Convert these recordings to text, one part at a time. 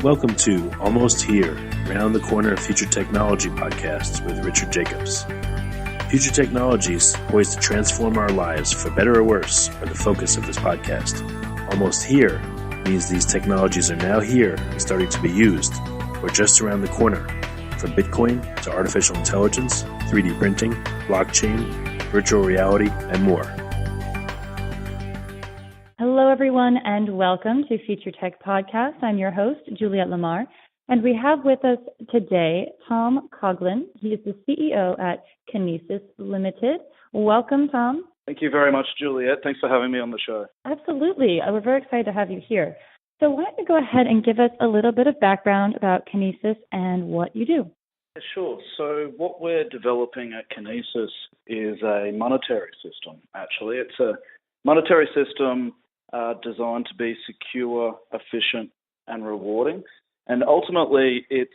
Welcome to Almost Here, Round the Corner Future Technology podcasts with Richard Jacobs. Future technologies poised to transform our lives for better or worse are the focus of this podcast. Almost here means these technologies are now here and starting to be used, or just around the corner, from Bitcoin to artificial intelligence, 3D printing, blockchain, virtual reality, and more. Hello, everyone, and welcome to Future Tech Podcast. I'm your host, Juliette Lamar, and we have with us today Tom Coughlin. He is the CEO at Kinesis Limited. Welcome, Tom. Thank you very much, Juliette. Thanks for having me on the show. Absolutely. We're very excited to have you here. So why don't you go ahead and give us a little bit of background about Kinesis and what you do? Sure. So what we're developing at Kinesis is a monetary system, actually. It's a monetary system designed to be secure, efficient, and rewarding. And ultimately, it's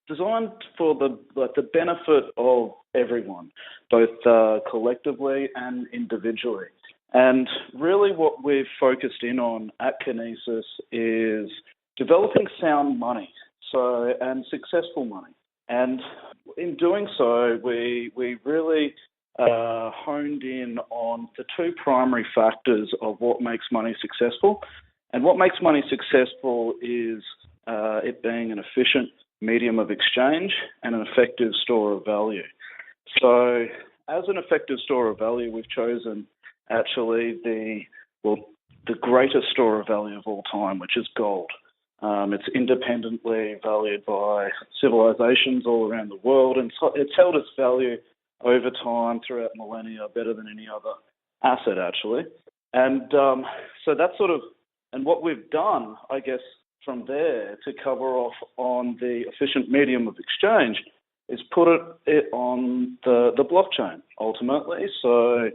designed for the benefit of everyone, both collectively and individually. And really what we've focused in on at Kinesis is developing sound money, and successful money. And in doing so, we really honed in on the two primary factors of what makes money successful. And what makes money successful is it being an efficient medium of exchange and an effective store of value. So as an effective store of value, we've chosen actually the greatest store of value of all time, which is gold. It's independently valued by civilizations all around the world, and it's held its value over time throughout millennia better than any other asset, actually. And so that's and what we've done, I guess, from there to cover off on the efficient medium of exchange is put it on the blockchain, ultimately. So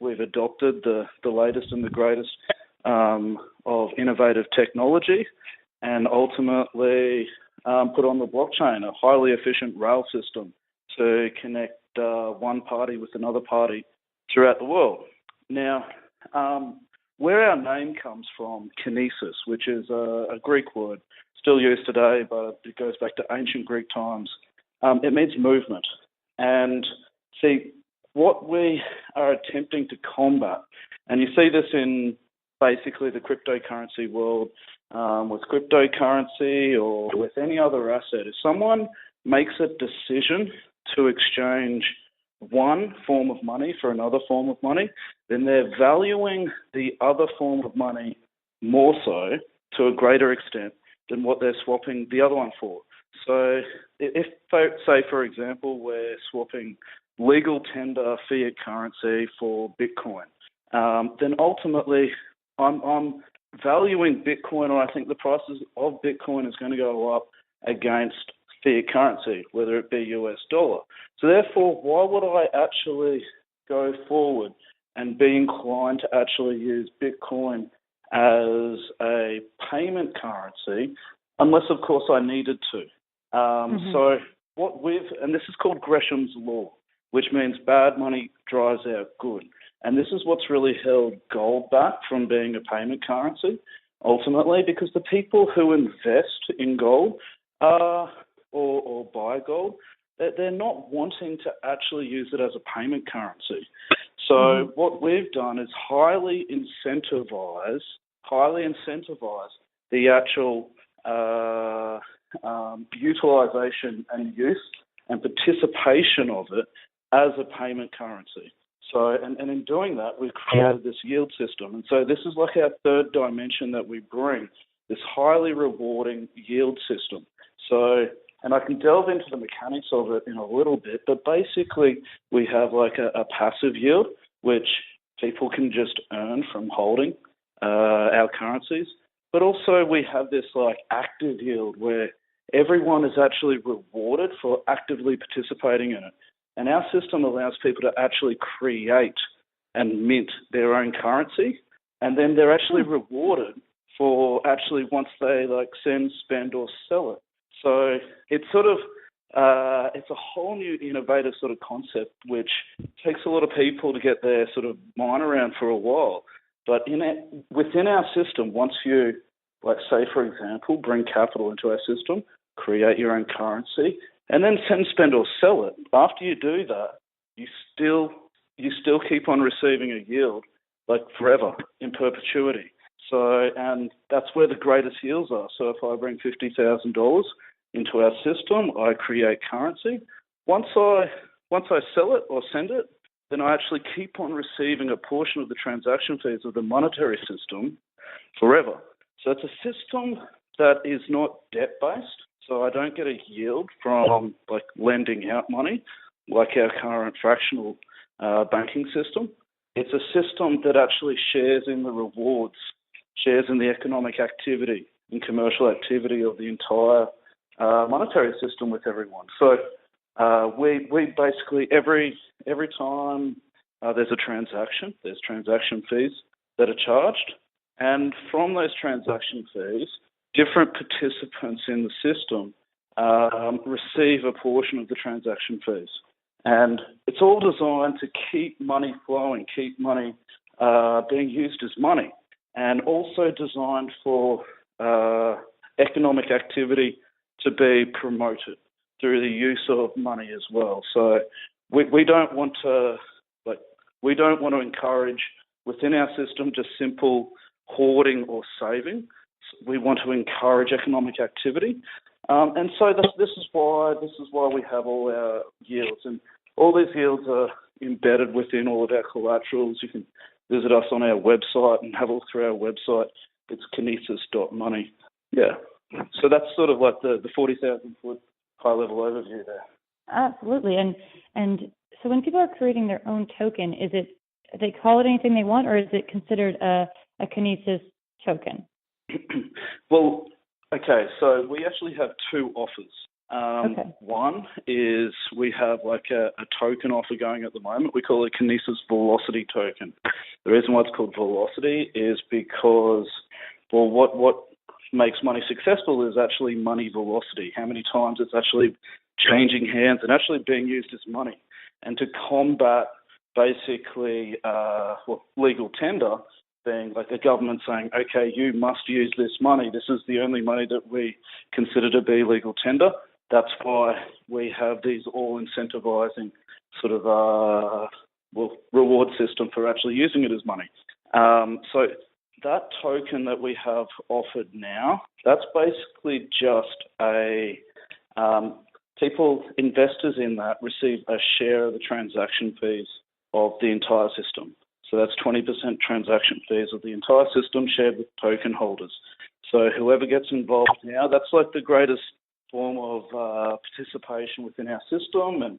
we've adopted the latest and the greatest of innovative technology and ultimately put on the blockchain a highly efficient rail system to connect one party with another party throughout the world. Now, where our name comes from, Kinesis, which is a Greek word, still used today, but it goes back to ancient Greek times. It means movement. And see, what we are attempting to combat, and you see this in basically the cryptocurrency world, with cryptocurrency or with any other asset, if someone makes a decision to exchange one form of money for another form of money, then they're valuing the other form of money more so to a greater extent than what they're swapping the other one for. So if, say, for example, we're swapping legal tender fiat currency for Bitcoin, then ultimately I'm valuing Bitcoin, or I think the prices of Bitcoin is going to go up against fiat currency, whether it be US dollar. So therefore, why would I actually go forward and be inclined to actually use Bitcoin as a payment currency, unless, of course, I needed to? So and this is called Gresham's Law, which means bad money drives out good. And this is what's really held gold back from being a payment currency, ultimately, because the people who invest in gold or buy gold, they're not wanting to actually use it as a payment currency. So what we've done is highly incentivize the actual utilization and use and participation of it as a payment currency. So, and in doing that, we've created this yield system. And so this is like our third dimension that we bring, this highly rewarding yield system. So, and I can delve into the mechanics of it in a little bit, but basically we have like a passive yield, which people can just earn from holding our currencies. But also we have this like active yield where everyone is actually rewarded for actively participating in it. And our system allows people to actually create and mint their own currency, and then they're actually rewarded for actually once they like send, spend, or sell it. So it's it's a whole new innovative sort of concept, which takes a lot of people to get their sort of mind around for a while. But within our system, once you like say, for example, bring capital into our system, create your own currency, and then send, spend, or sell it. After you do that, you still keep on receiving a yield like forever in perpetuity. So, and that's where the greatest yields are. So if I bring $50,000 into our system, I create currency. Once I sell it or send it, then I actually keep on receiving a portion of the transaction fees of the monetary system forever. So it's a system that is not debt-based. So I don't get a yield from like lending out money like our current fractional banking system. It's a system that actually shares in the rewards, shares in the economic activity and commercial activity of the entire monetary system with everyone. So we basically every time there's a transaction, there's transaction fees that are charged, and from those transaction fees, different participants in the system receive a portion of the transaction fees. And it's all designed to keep money flowing, keep money being used as money, and also designed for economic activity to be promoted through the use of money as well. So we don't want to encourage within our system just simple hoarding or saving. We want to encourage economic activity, and so this is why we have all our yields, and all these yields are embedded within all of our collaterals. You can visit us on our website and have a look through our website. It's kinesis.money. Yeah, so that's sort of like the 40,000 foot high level overview there. Absolutely, and so when people are creating their own token, they call it anything they want, or is it considered a Kinesis token? Well, okay, so we actually have two offers. Okay. One is we have like a token offer going at the moment. We call it Kinesis Velocity token. The reason why it's called Velocity is because, well, what makes money successful is actually money velocity, how many times it's actually changing hands and actually being used as money. And to combat basically legal tender, being like the government saying, okay, you must use this money. This is the only money that we consider to be legal tender. That's why we have these all incentivizing sort of reward system for actually using it as money. So that token that we have offered now, that's basically just investors in that receive a share of the transaction fees of the entire system. So that's 20% transaction fees of the entire system shared with token holders. So whoever gets involved now, that's like the greatest form of participation within our system, and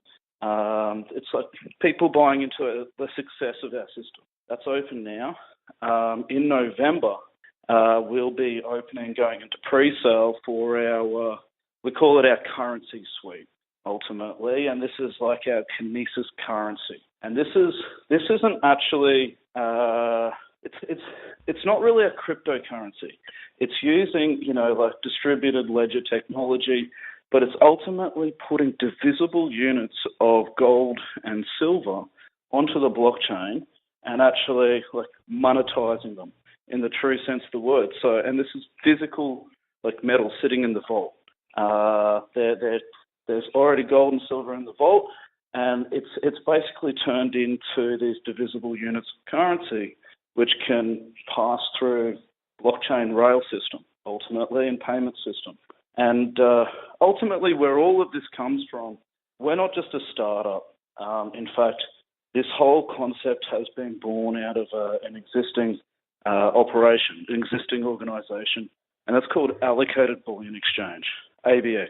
it's like people buying into the success of our system. That's open now. In November, we'll be opening, going into pre-sale for our, we call it our currency suite, ultimately, and this is like our Kinesis currency. And this isn't actually it's not really a cryptocurrency. It's using like distributed ledger technology, but it's ultimately putting divisible units of gold and silver onto the blockchain and actually like monetizing them in the true sense of the word. So, and this is physical like metal sitting in the vault. There's already gold and silver in the vault. And it's basically turned into these divisible units of currency, which can pass through blockchain rail system, ultimately, and payment system. And ultimately, where all of this comes from, we're not just a startup. In fact, this whole concept has been born out of an existing operation, an existing organization, and that's called Allocated Bullion Exchange, ABX.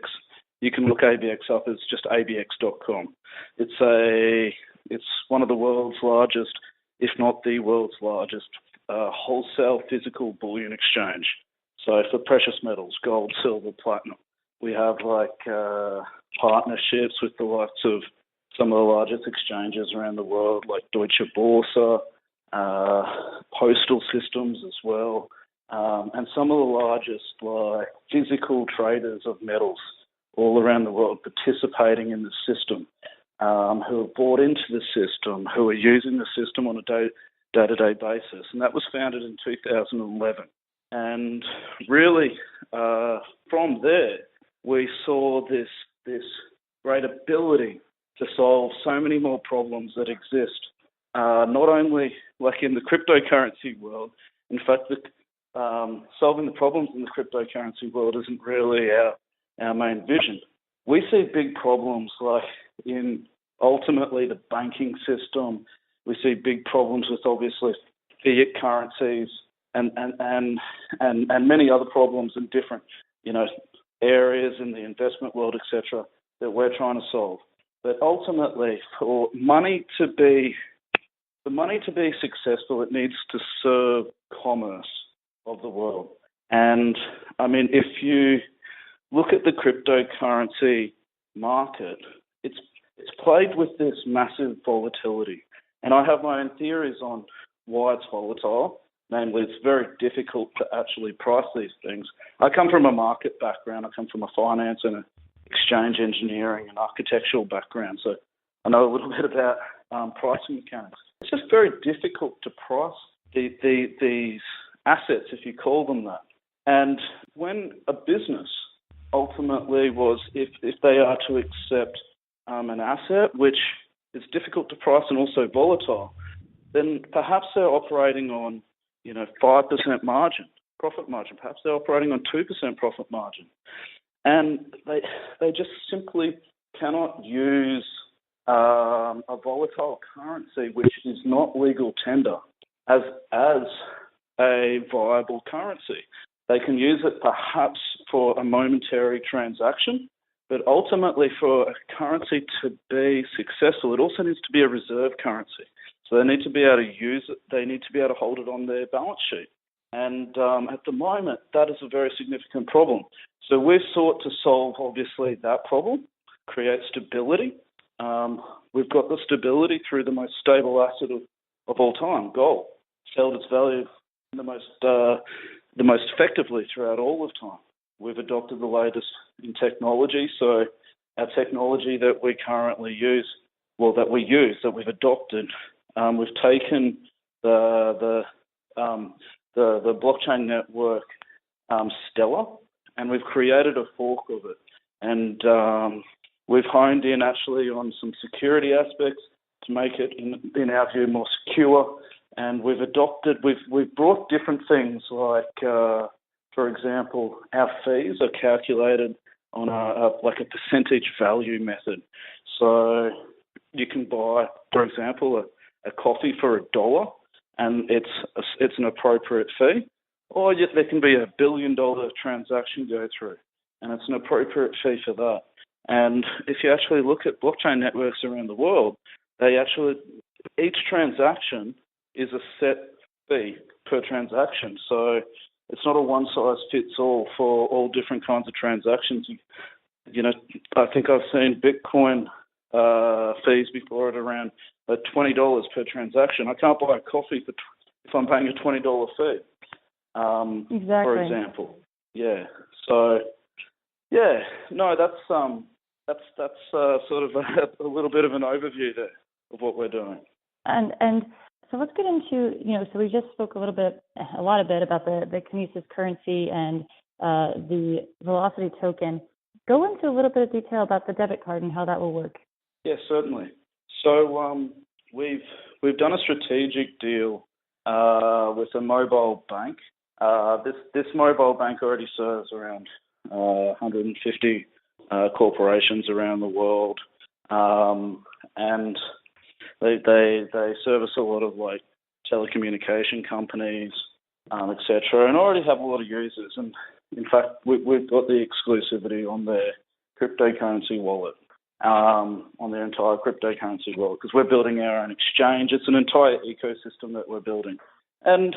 You can look ABX up as just abx.com. It's one of the world's largest, if not the world's largest, wholesale physical bullion exchange. So for precious metals, gold, silver, platinum, we have like partnerships with the likes of some of the largest exchanges around the world, like Deutsche Börse, postal systems as well, and some of the largest like physical traders of metals all around the world participating in the system, who have bought into the system, who are using the system on a day-to-day basis. And that was founded in 2011. And really, from there, we saw this great ability to solve so many more problems that exist, not only like in the cryptocurrency world. In fact, solving the problems in the cryptocurrency world isn't really our main vision. We see big problems like in ultimately the banking system. We see big problems with obviously fiat currencies and many other problems in different areas in the investment world, etc., that we're trying to solve. But ultimately, for money to be successful, it needs to serve commerce of the world. And I mean, if you look at the cryptocurrency market, it's played with this massive volatility. And I have my own theories on why it's volatile. Namely, it's very difficult to actually price these things. I come from a market background. I come from a finance and an exchange engineering and architectural background. So I know a little bit about pricing mechanics. It's just very difficult to price these assets, if you call them that. And when a business ultimately if they are to accept an asset which is difficult to price and also volatile, then perhaps they're operating on 5% profit margin. Perhaps they're operating on 2% profit margin, and they just simply cannot use a volatile currency which is not legal tender as a viable currency. They can use it perhaps for a momentary transaction, but ultimately for a currency to be successful, it also needs to be a reserve currency. So they need to be able to use it. They need to be able to hold it on their balance sheet. And at the moment, that is a very significant problem. So we've sought to solve, obviously, that problem, create stability. We've got the stability through the most stable asset of all time, gold. It's held its value the most effectively throughout all of time. We've adopted the latest in technology. So our technology that we currently use, that we've adopted, we've taken the blockchain network Stellar, and we've created a fork of it. And we've honed in actually on some security aspects to make it, in our view, more secure. And we've brought different things like, for example, our fees are calculated on a percentage value method. So you can buy, for example, a coffee for $1, and it's an appropriate fee, or yet there can be $1 billion transaction go through, and it's an appropriate fee for that. And if you actually look at blockchain networks around the world, each transaction is a set fee per transaction. So it's not a one-size-fits-all for all different kinds of transactions. I think I've seen Bitcoin fees before at around $20 per transaction. I can't buy a coffee if I'm paying a $20 fee. Exactly. For example. Yeah. So, yeah. No, that's sort of a little bit of an overview there of what we're doing. And so let's get into, so we just spoke a lot a bit about the Kinesis currency and the Velocity token. Go into a little bit of detail about the debit card and how that will work. Yes, certainly. So we've done a strategic deal with a mobile bank. This mobile bank already serves around 150 corporations around the world, and they service a lot of like telecommunication companies, etc., and already have a lot of users. And in fact, we've got the exclusivity on their cryptocurrency wallet, on their entire cryptocurrency wallet, because we're building our own exchange. It's an entire ecosystem that we're building, and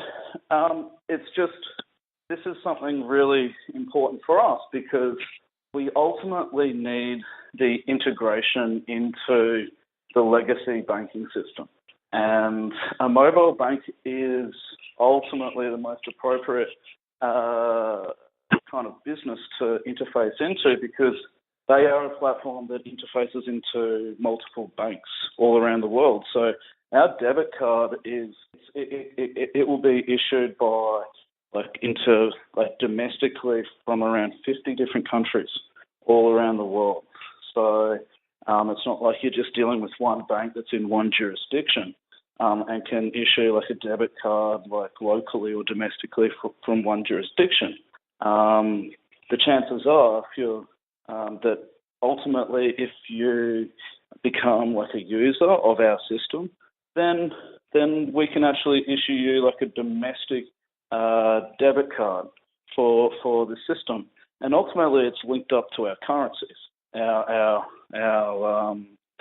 this is something really important for us because we ultimately need the integration into the legacy banking system. And a mobile bank is ultimately the most appropriate kind of business to interface into because they are a platform that interfaces into multiple banks all around the world. So our debit card it will be issued by into domestically from around 50 different countries all around the world. So it's not like you're just dealing with one bank that's in one jurisdiction and can issue like a debit card like locally or domestically from one jurisdiction. The chances are that ultimately if you become like a user of our system, then we can actually issue you like a domestic debit card for the system, and ultimately it's linked up to our currencies, the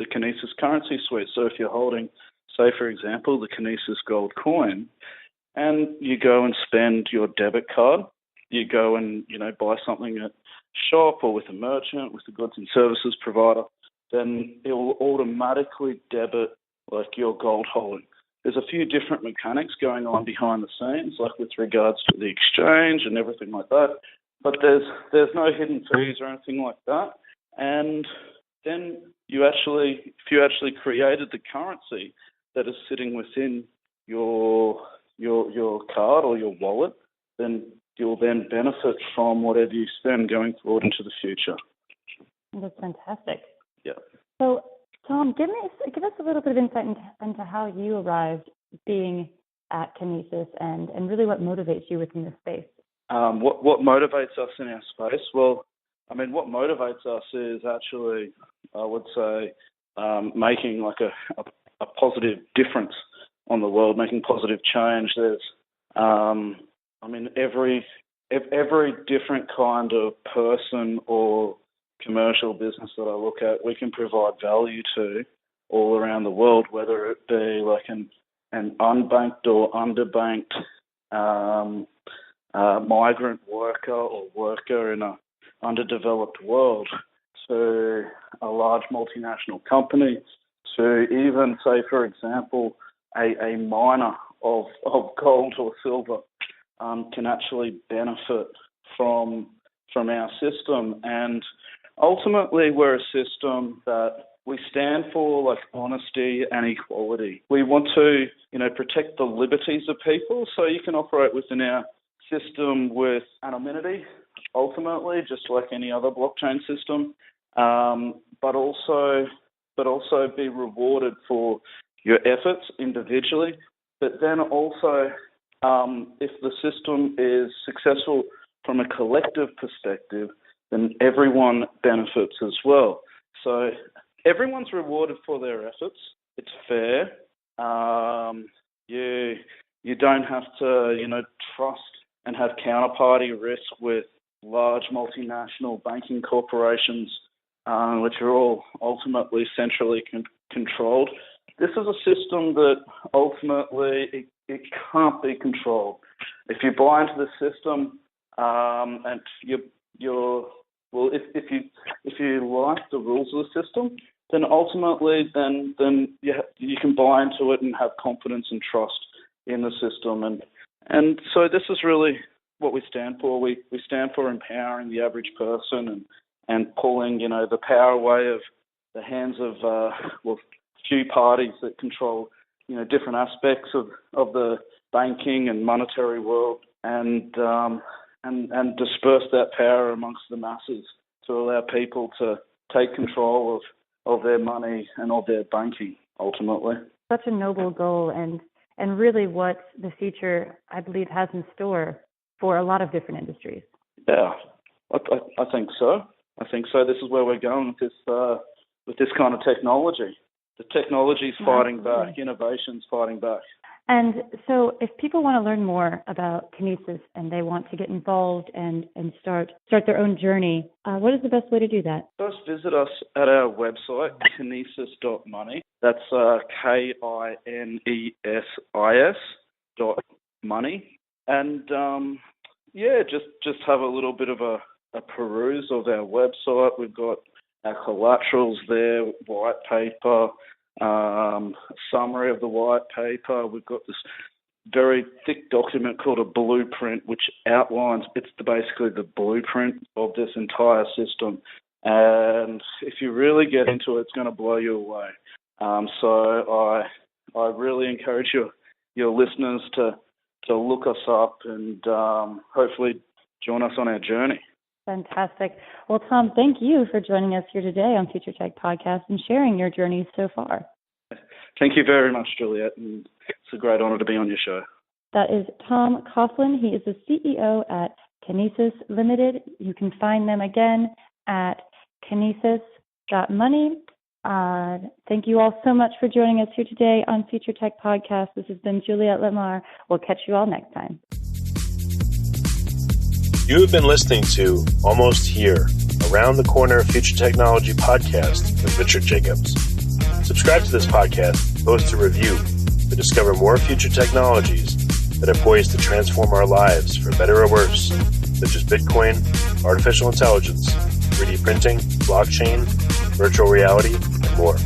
Kinesis currency suite. So if you're holding, say for example, the Kinesis Gold coin, and you go and spend your debit card, you go and buy something at shop or with a merchant, with the goods and services provider, then it will automatically debit like your gold holding. There's a few different mechanics going on behind the scenes, like with regards to the exchange and everything like that. But there's no hidden fees or anything like that. And then if you actually created the currency that is sitting within your card or your wallet, then you'll then benefit from whatever you spend going forward into the future. That's fantastic. Yeah. So, Tom, give us a little bit of insight into how you arrived being at Kinesis and really what motivates you within the space. What motivates us in our space? Well, I mean, what motivates us is actually, I would say, making like a positive difference on the world, making positive change. There's, every different kind of person or commercial business that I look at, we can provide value to all around the world, whether it be like an unbanked or underbanked migrant worker or worker in a underdeveloped world, to a large multinational company, to even, say, for example, a miner of gold or silver can actually benefit from our system. And ultimately, we're a system that we stand for like honesty and equality. We want to, protect the liberties of people, so you can operate within our system with anonymity, ultimately, just like any other blockchain system, but also be rewarded for your efforts individually. But then also, if the system is successful from a collective perspective, then everyone benefits as well. So everyone's rewarded for their efforts. It's fair. You don't have to, trust and have counterparty risk with large multinational banking corporations, which are all ultimately centrally controlled. This is a system that ultimately it can't be controlled. If you buy into the system and if you like the rules of the system, then ultimately then you can buy into it and have confidence and trust in the system. And so this is really what we stand for. We stand for empowering the average person and pulling, the power away of the hands of few parties that control, different aspects of the banking and monetary world, and disperse that power amongst the masses to allow people to take control of their money and of their banking, ultimately. Such a noble goal, and really what the future, I believe, has in store for a lot of different industries. Yeah, I think so. This is where we're going with this kind of technology. The technology's fighting back, innovation's fighting back. And so if people want to learn more about Kinesis and they want to get involved and start their own journey, what is the best way to do that? First, visit us at our website, kinesis.money. That's KINESIS.money. And just have a little bit of a peruse of our website. We've got our collaterals there, white paper, summary of the white paper. We've got this very thick document called a blueprint, which outlines, it's basically the blueprint of this entire system. And if you really get into it, it's going to blow you away. So I really encourage your listeners to to look us up and hopefully join us on our journey. Fantastic. Well, Tom, thank you for joining us here today on Future Tech Podcast and sharing your journey so far. Thank you very much, Juliet, and it's a great honor to be on your show. That is Tom Coughlin. He is the CEO at Kinesis Limited. You can find them again at kinesis.money. Thank you all so much for joining us here today on Future Tech Podcast. This has been Juliet Lamar. We'll catch you all next time. You have been listening to Almost Here, Around the Corner Future Technology Podcast with Richard Jacobs. Subscribe to this podcast, post a review to discover more future technologies that are poised to transform our lives for better or worse, such as Bitcoin, artificial intelligence, 3D printing, blockchain, virtual reality, and more.